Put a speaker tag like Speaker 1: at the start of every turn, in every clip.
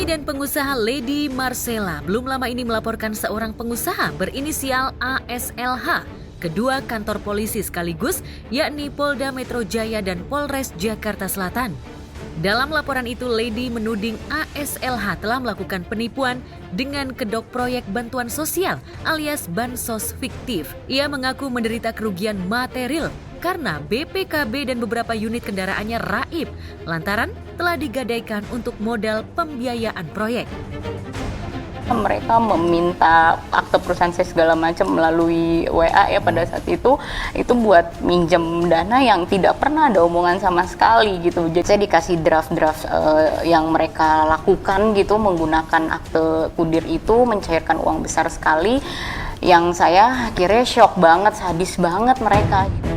Speaker 1: Penyanyi dan pengusaha Lady Marcella belum lama ini melaporkan seorang pengusaha berinisial ASLH ke dua kantor polisi sekaligus, yakni Polda Metro Jaya dan Polres Jakarta Selatan. Dalam laporan itu, Lady menuding ASLH telah melakukan penipuan dengan kedok proyek bantuan sosial alias bansos fiktif. Ia mengaku menderita kerugian material karena BPKB dan beberapa unit kendaraannya raib lantaran telah digadaikan untuk modal pembiayaan proyek.
Speaker 2: Mereka meminta akte perusahaan saya segala macam melalui WA ya pada saat itu buat minjem dana yang tidak pernah ada omongan sama sekali gitu. Jadi saya dikasih draft-draft yang mereka lakukan gitu menggunakan akte kudir itu, mencairkan uang besar sekali yang saya akhirnya shock banget, sadis banget mereka gitu.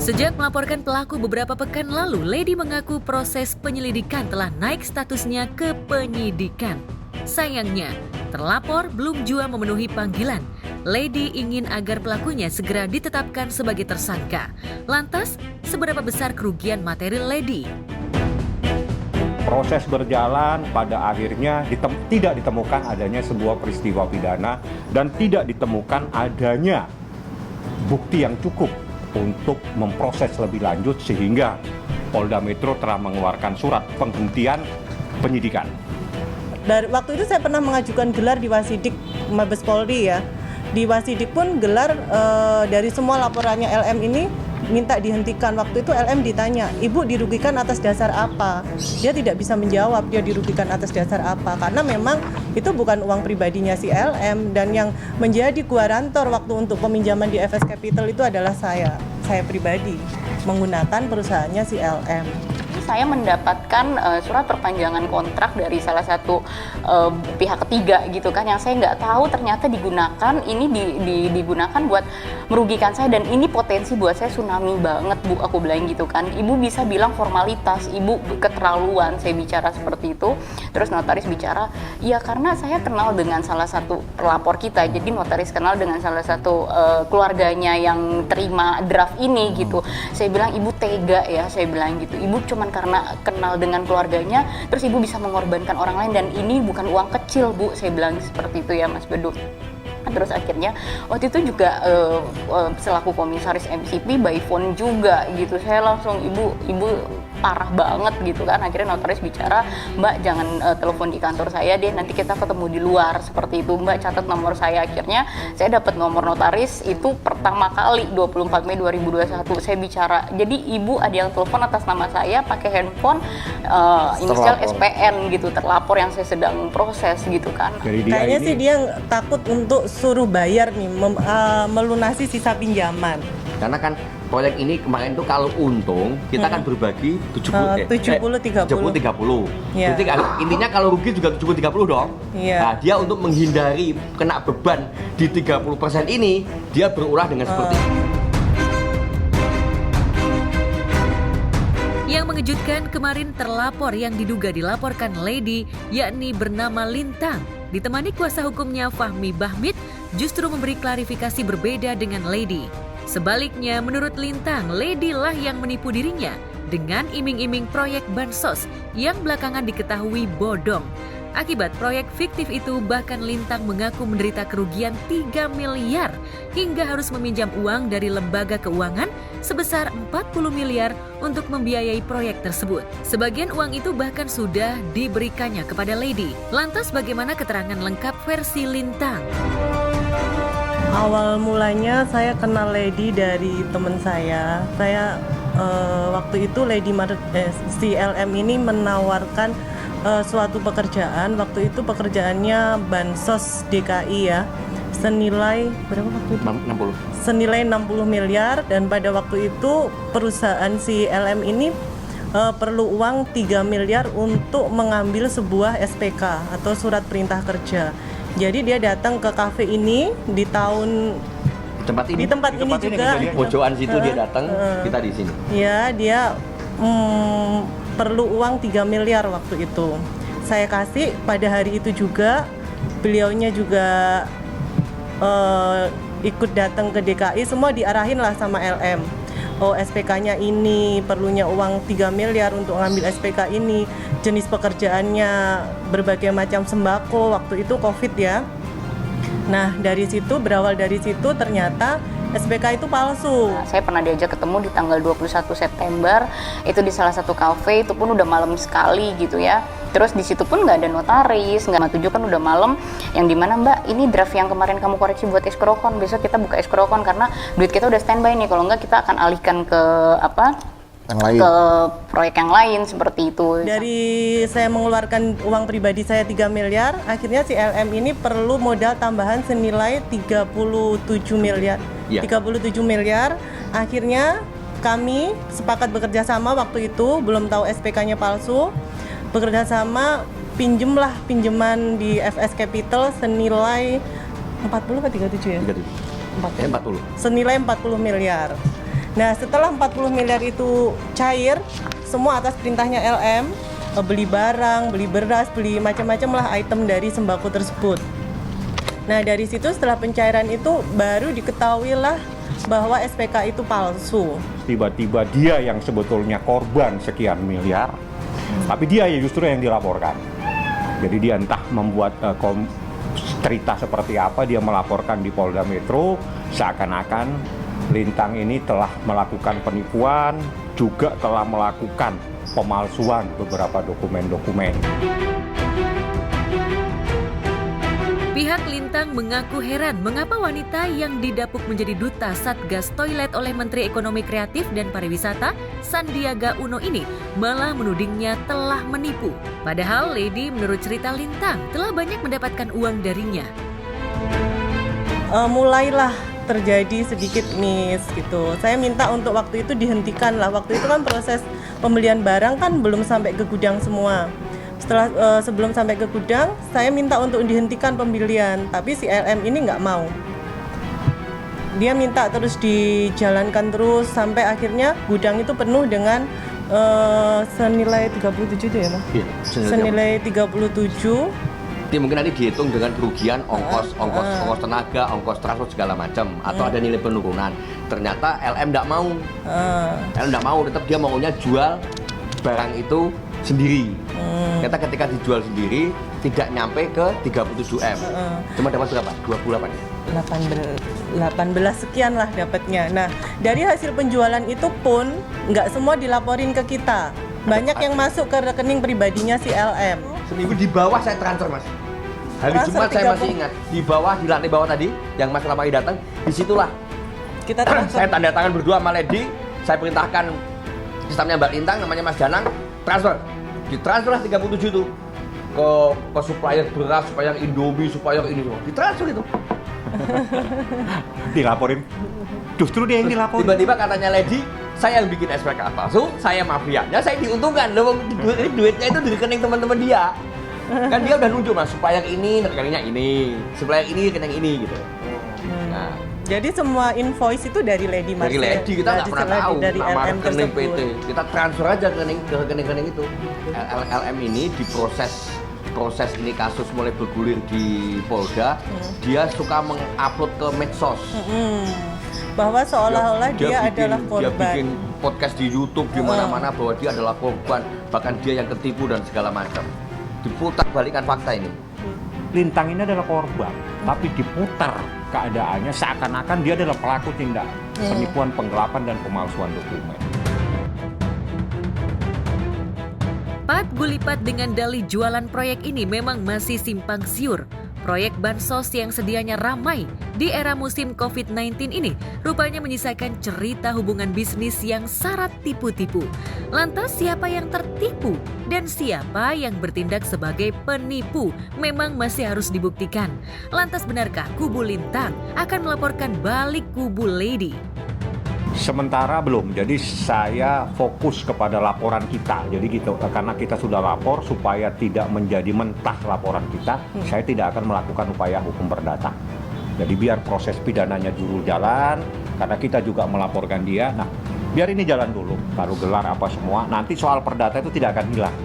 Speaker 1: Sejak melaporkan pelaku beberapa pekan lalu, Lady mengaku proses penyelidikan telah naik statusnya ke penyidikan. Sayangnya, terlapor belum jua memenuhi panggilan. Lady ingin agar pelakunya segera ditetapkan sebagai tersangka. Lantas, seberapa besar kerugian material Lady?
Speaker 3: Proses berjalan, pada akhirnya tidak ditemukan adanya sebuah peristiwa pidana dan tidak ditemukan adanya bukti yang cukup untuk memproses lebih lanjut sehingga Polda Metro telah mengeluarkan surat penghentian penyidikan.
Speaker 4: Dari waktu itu saya pernah mengajukan gelar di Wasidik Mabes Polri ya. Di Wasidik pun gelar dari semua laporannya LM ini minta dihentikan. Waktu itu LM ditanya, "Ibu dirugikan atas dasar apa?" Dia tidak bisa menjawab dia dirugikan atas dasar apa, karena memang itu bukan uang pribadinya si LM, dan yang menjadi guarantor waktu untuk peminjaman di FS Capital itu adalah saya pribadi menggunakan perusahaannya si LM.
Speaker 2: Saya mendapatkan surat perpanjangan kontrak dari salah satu pihak ketiga gitu kan, yang saya nggak tahu ternyata digunakan digunakan buat merugikan saya, dan ini potensi buat saya tsunami banget Bu, aku bilang gitu kan. Ibu bisa bilang formalitas, ibu keterlaluan, saya bicara seperti itu. Terus notaris bicara, ya karena saya kenal dengan salah satu pelapor kita, jadi notaris kenal dengan salah satu keluarganya yang terima draft ini gitu. Saya bilang, ibu tega ya, saya bilang gitu, ibu cuman karena kenal dengan keluarganya, terus ibu bisa mengorbankan orang lain, dan ini bukan uang kecil Bu, saya bilang seperti itu ya Mas Bedu. Terus akhirnya waktu itu juga selaku komisaris MCP by phone juga gitu, saya langsung ibu parah banget gitu kan. Akhirnya notaris bicara, "Mbak jangan telepon di kantor saya deh, nanti kita ketemu di luar," seperti itu. "Mbak catat nomor saya." Akhirnya saya dapat nomor notaris itu pertama kali 24 Mei 2021 saya bicara. Jadi ibu ada yang telepon atas nama saya pakai handphone inisial SPN gitu, terlapor yang saya sedang proses gitu kan.
Speaker 4: Kayaknya sih dia takut untuk suruh bayar nih, melunasi sisa pinjaman.
Speaker 5: Karena kan proyek ini kemarin tuh kalau untung kita kan berbagi
Speaker 4: 70-30.
Speaker 5: Yeah. Jadi intinya kalau rugi juga 70-30 dong.
Speaker 4: Yeah.
Speaker 5: Nah, dia untuk menghindari kena beban di 30% ini, dia berulah dengan seperti ini.
Speaker 1: Yang mengejutkan, kemarin terlapor yang diduga dilaporkan Lady, yakni bernama Lintang, ditemani kuasa hukumnya Fahmi Bahmid, justru memberi klarifikasi berbeda dengan Lady. Sebaliknya, menurut Lintang, Lady lah yang menipu dirinya dengan iming-iming proyek bansos yang belakangan diketahui bodong. Akibat proyek fiktif itu, bahkan Lintang mengaku menderita kerugian 3 miliar hingga harus meminjam uang dari lembaga keuangan sebesar 40 miliar untuk membiayai proyek tersebut. Sebagian uang itu bahkan sudah diberikannya kepada Lady. Lantas bagaimana keterangan lengkap versi Lintang?
Speaker 4: Awal mulanya saya kenal Lady dari teman saya. Waktu itu si LM ini menawarkan suatu pekerjaan. Waktu itu pekerjaannya bansos DKI ya, senilai berapa waktu itu?
Speaker 5: 60.
Speaker 4: Senilai 60 miliar, dan pada waktu itu perusahaan si LM ini perlu uang 3 miliar untuk mengambil sebuah SPK atau surat perintah kerja. Jadi dia datang ke kafe ini di tempat ini juga.
Speaker 5: Di pojokan situ dia datang, kita di sini.
Speaker 4: Ya, dia perlu uang 3 miliar waktu itu. Saya kasih pada hari itu juga. Beliaunya juga ikut datang ke DKI, semua diarahin lah sama LM. oh SPK-nya ini perlunya uang 3 miliar untuk ngambil SPK ini, jenis pekerjaannya berbagai macam sembako, waktu itu COVID ya. Nah berawal dari situ ternyata SPK itu palsu.
Speaker 2: Nah, saya pernah diajak ketemu di tanggal 21 September, itu di salah satu kafe, itu pun udah malam sekali gitu ya. Terus di situ pun nggak ada notaris, nggak tujuh kan udah malam, yang dimana Mbak, ini draft yang kemarin kamu koreksi buat eskrokon, besok kita buka eskrokon karena duit kita udah standby nih, kalau nggak kita akan alihkan ke
Speaker 6: yang lain,
Speaker 2: ke proyek yang lain seperti itu.
Speaker 4: Dari saya mengeluarkan uang pribadi saya 3 miliar, akhirnya si LM ini perlu modal tambahan senilai 37 miliar.
Speaker 5: Iya.
Speaker 4: 37 miliar. Akhirnya kami sepakat bekerja sama waktu itu, belum tahu SPK-nya palsu. Bekerja sama pinjaman di FS Capital senilai 40 atau 37 ya?
Speaker 5: 40.
Speaker 4: Senilai 40 miliar. Nah, setelah 40 miliar itu cair, semua atas perintahnya LM, beli barang, beli beras, beli macam-macam lah item dari sembako tersebut. Nah, dari situ setelah pencairan itu baru diketahui lah bahwa SPK itu palsu.
Speaker 3: Tiba-tiba dia yang sebetulnya korban sekian miliar, tapi dia justru yang dilaporkan. Jadi dia entah membuat cerita seperti apa, dia melaporkan di Polda Metro, seakan-akan Lintang ini telah melakukan penipuan, juga telah melakukan pemalsuan beberapa dokumen-dokumen.
Speaker 1: Pihak Lintang mengaku heran mengapa wanita yang didapuk menjadi duta Satgas Toilet oleh Menteri Ekonomi Kreatif dan Pariwisata Sandiaga Uno ini malah menudingnya telah menipu. Padahal Lady menurut cerita Lintang telah banyak mendapatkan uang darinya.
Speaker 4: Mulailah terjadi sedikit miss gitu. Saya minta untuk waktu itu dihentikan lah. Waktu itu kan proses pembelian barang kan belum sampai ke gudang semua. Sebelum sampai ke gudang, saya minta untuk dihentikan pembelian, tapi si LM ini nggak mau. Dia minta terus dijalankan terus sampai akhirnya gudang itu penuh dengan senilai 37 itu ya, Mas?
Speaker 5: Iya,
Speaker 4: senilai 37.
Speaker 5: Jadi mungkin nanti dihitung dengan kerugian ongkos tenaga, ongkos transport segala macam, atau ada nilai penurunan. Ternyata LM nggak mau. LM nggak mau, tetap dia maunya jual barang itu sendiri. Ketika dijual sendiri tidak nyampe ke 37M. Cuma dapat berapa? 28 ya?
Speaker 4: 18 sekian lah dapatnya. Nah, dari hasil penjualan itu pun nggak semua dilaporin ke kita. Banyak yang masuk ke rekening pribadinya si LM.
Speaker 5: Seminggu di bawah saya transfer, Mas. Hari
Speaker 4: Transfer
Speaker 5: Jumat saya
Speaker 4: 30.
Speaker 5: masih ingat. Di bawah, di lantai bawah tadi, yang Mas Ramai datang, disitulah
Speaker 4: Kita transfer.
Speaker 5: saya tanda tangan berdua sama Lady. Saya perintahkan sistemnya Mbak Lintang, namanya Mas Danang, transfer. Ditransfer lah 37 itu ke supplier beras, supplier Indomie, supplier ini semua. Ditransfer itu.
Speaker 3: Dilaporin, justru dia yang dilaporin.
Speaker 5: Tiba-tiba katanya Lady, saya yang bikin SPK palsu, saya mafianya, saya diuntungkan. Loh, duitnya itu di rekening teman-teman dia. Kan dia udah nunjuk, Mas, supplier ini rekeningnya ini, supplier ini rekening ini gitu. Nah,
Speaker 4: jadi semua invoice itu dari Lady Mas.
Speaker 5: dari Lady kita nggak pernah tahu
Speaker 4: dari
Speaker 5: nama
Speaker 4: LM
Speaker 5: rekening
Speaker 4: tersebut.
Speaker 5: PT. Kita transfer aja ke rekening itu. LM ini proses ini kasus mulai bergulir di Polda, dia suka mengupload ke medsos.
Speaker 4: Bahwa seolah-olah dia adalah
Speaker 5: Dia
Speaker 4: korban.
Speaker 5: bikin podcast di YouTube di mana-mana bahwa dia adalah korban, bahkan dia yang ketipu dan segala macam. Diputar balikan fakta ini.
Speaker 3: Lintang ini adalah korban, tapi diputar keadaannya seakan-akan dia adalah pelaku tindak penipuan, penggelapan, dan pemalsuan dokumen.
Speaker 1: Pat Gulipat dengan dalih jualan proyek ini memang masih simpang siur. Proyek bansos yang sedianya ramai di era musim COVID-19 ini rupanya menyisakan cerita hubungan bisnis yang syarat tipu-tipu. Lantas siapa yang tertipu dan siapa yang bertindak sebagai penipu memang masih harus dibuktikan. Lantas benarkah kubu Lintang akan melaporkan balik kubu Lady?
Speaker 3: Sementara belum, jadi saya fokus kepada laporan kita. Jadi gitu, karena kita sudah lapor supaya tidak menjadi mentah laporan kita, saya tidak akan melakukan upaya hukum perdata. Jadi biar proses pidananya dulu jalan, karena kita juga melaporkan dia. Nah, biar ini jalan dulu, baru gelar apa semua. Nanti soal perdata itu tidak akan hilang.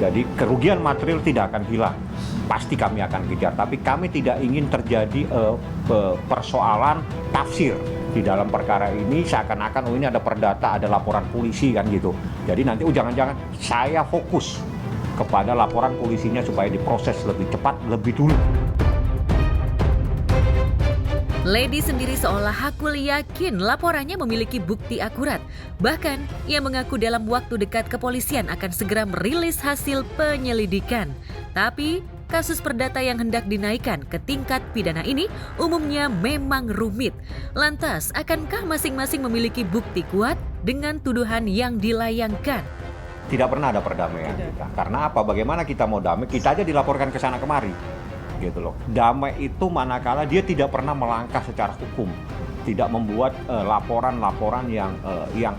Speaker 3: Jadi kerugian material tidak akan hilang. Pasti kami akan kejar, tapi kami tidak ingin terjadi persoalan tafsir. di dalam perkara ini seakan-akan ini ada perdata, ada laporan polisi kan gitu. Jadi nanti jangan-jangan saya fokus kepada laporan polisinya supaya diproses lebih cepat, lebih dulu.
Speaker 1: Lady sendiri seolah hakul yakin laporannya memiliki bukti akurat. Bahkan, ia mengaku dalam waktu dekat kepolisian akan segera merilis hasil penyelidikan. Tapi, kasus perdata yang hendak dinaikkan ke tingkat pidana ini umumnya memang rumit. Lantas, akankah masing-masing memiliki bukti kuat dengan tuduhan yang dilayangkan?
Speaker 3: Tidak pernah ada perdamaian kita. Karena apa? Bagaimana kita mau damai? Kita aja dilaporkan ke sana kemari. Gitu loh. Damai itu manakala dia tidak pernah melangkah secara hukum, tidak membuat laporan-laporan yang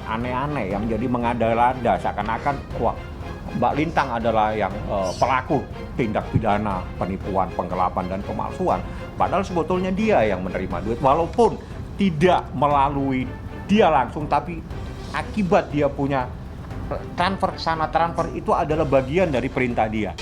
Speaker 3: aneh-aneh, yang jadi mengada-ada seakan-akan wah Mbak Lintang adalah yang pelaku tindak pidana penipuan, penggelapan dan pemalsuan. Padahal sebetulnya dia yang menerima duit walaupun tidak melalui dia langsung, tapi akibat dia punya transfer ke sana, transfer itu adalah bagian dari perintah dia.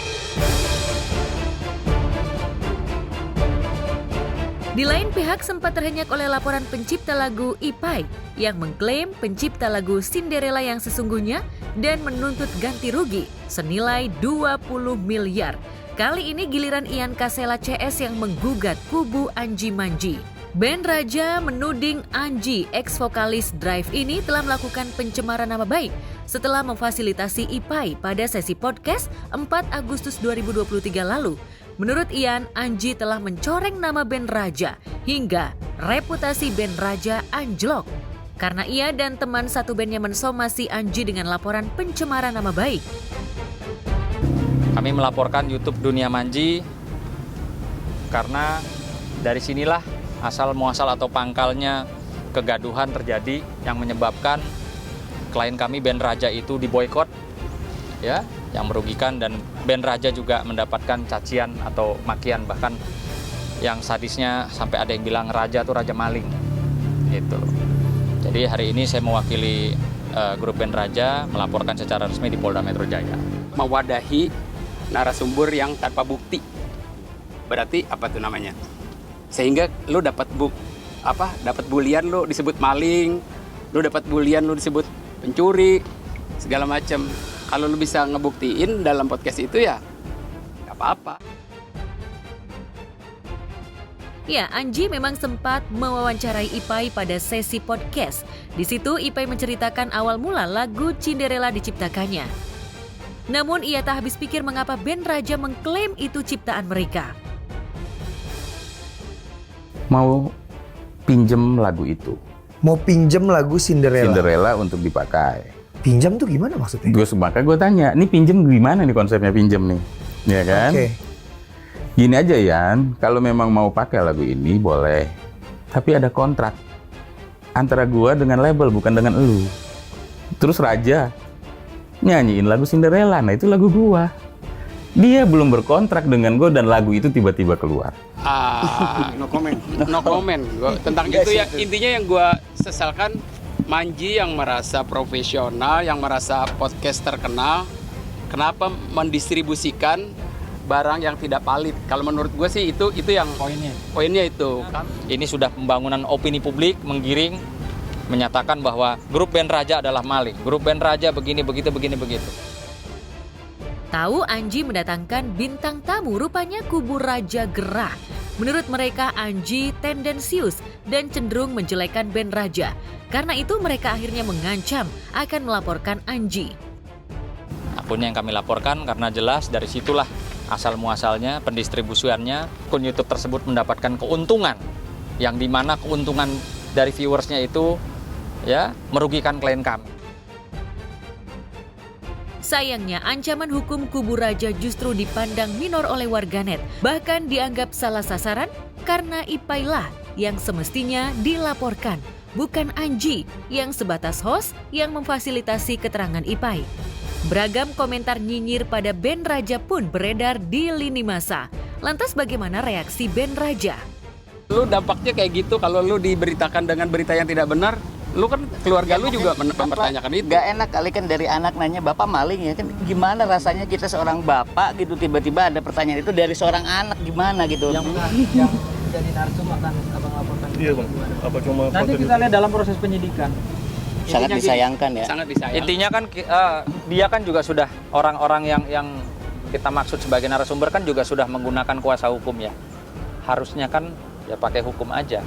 Speaker 1: Di lain pihak sempat terhenyak oleh laporan pencipta lagu Ipai yang mengklaim pencipta lagu Cinderella yang sesungguhnya dan menuntut ganti rugi senilai 20 miliar. Kali ini giliran Ian Kasela CS yang menggugat kubu Anji Manji. Band Raja menuding Anji, ex-vokalis Drive ini telah melakukan pencemaran nama baik setelah memfasilitasi Ipai pada sesi podcast 4 Agustus 2023 lalu. Menurut Ian, Anji telah mencoreng nama band Raja hingga reputasi band Raja anjlok. Karena ia dan teman satu bandnya mensomasi Anji dengan laporan pencemaran nama baik.
Speaker 7: Kami melaporkan YouTube Dunia Manji karena dari sinilah asal muasal atau pangkalnya kegaduhan terjadi yang menyebabkan klien kami band Raja itu diboikot, ya, yang merugikan, dan band Raja juga mendapatkan cacian atau makian, bahkan yang sadisnya sampai ada yang bilang Raja itu raja maling gitu. Jadi hari ini saya mewakili grup band Raja melaporkan secara resmi di Polda Metro Jaya.
Speaker 8: Mewadahi narasumber yang tanpa bukti, berarti apa tuh namanya, sehingga lu dapat bulian lu disebut maling, lu dapat bulian lu disebut pencuri, segala macam. Kalau lu bisa ngebuktiin dalam podcast itu ya nggak apa-apa.
Speaker 1: Ya, Anji memang sempat mewawancarai Ipai pada sesi podcast. Di situ Ipai menceritakan awal mula lagu Cinderella diciptakannya. Namun ia tak habis pikir mengapa band Raja mengklaim itu ciptaan mereka.
Speaker 9: Mau pinjem lagu itu.
Speaker 10: Mau pinjem lagu Cinderella.
Speaker 9: Cinderella untuk dipakai.
Speaker 10: Pinjam tuh gimana maksudnya?
Speaker 9: Maka gue tanya, ini pinjem gimana nih konsepnya pinjem nih? Ya kan?
Speaker 10: Oke.
Speaker 9: Gini aja Yan, kalau memang mau pakai lagu ini boleh. Tapi ada kontrak antara gue dengan label, bukan dengan elu. Terus Raja nyanyiin lagu Cinderella, nah itu lagu gue. Dia belum berkontrak dengan gue dan lagu itu tiba-tiba keluar.
Speaker 8: No comment. Tentang itu ya, intinya yang gue sesalkan, Manji yang merasa profesional, yang merasa podcast terkenal, kenapa mendistribusikan barang yang tidak valid? Kalau menurut gue sih itu yang poinnya itu.
Speaker 7: Ini sudah pembangunan opini publik menggiring, menyatakan bahwa grup band Raja adalah maling, grup band Raja begini begitu.
Speaker 1: Tahu Anji mendatangkan bintang tamu, rupanya kubu Raja gerah. Menurut mereka Anji tendensius dan cenderung menjelekan band Raja. Karena itu mereka akhirnya mengancam akan melaporkan Anji.
Speaker 7: Akun yang kami laporkan karena jelas dari situlah asal muasalnya, pendistribusiannya. Akun YouTube tersebut mendapatkan keuntungan yang dimana keuntungan dari viewersnya itu ya merugikan klien kami.
Speaker 1: Sayangnya, ancaman hukum kubu Raja justru dipandang minor oleh warganet. Bahkan dianggap salah sasaran karena Ipai lah yang semestinya dilaporkan, bukan Anji yang sebatas host yang memfasilitasi keterangan Ipai. Beragam komentar nyinyir pada band Raja pun beredar di lini masa. Lantas bagaimana reaksi band Raja?
Speaker 8: Lu dampaknya kayak gitu kalau lu diberitakan dengan berita yang tidak benar. Lu kan keluarga lu juga mempertanyakan itu.
Speaker 11: Gak enak kali kan dari anak nanya, bapak maling ya kan, gimana rasanya kita seorang bapak gitu tiba-tiba ada pertanyaan itu dari seorang anak, gimana gitu.
Speaker 12: jadi narsum akan abang laporkan?
Speaker 13: Iya bang, apa cuma
Speaker 12: nanti kita lihat dalam proses penyidikan.
Speaker 11: Sangat disayangkan ya.
Speaker 8: Sangat disayangkan.
Speaker 7: Intinya kan dia kan juga sudah orang-orang yang kita maksud sebagai narasumber kan juga sudah menggunakan kuasa hukum ya. Harusnya kan ya pakai hukum aja.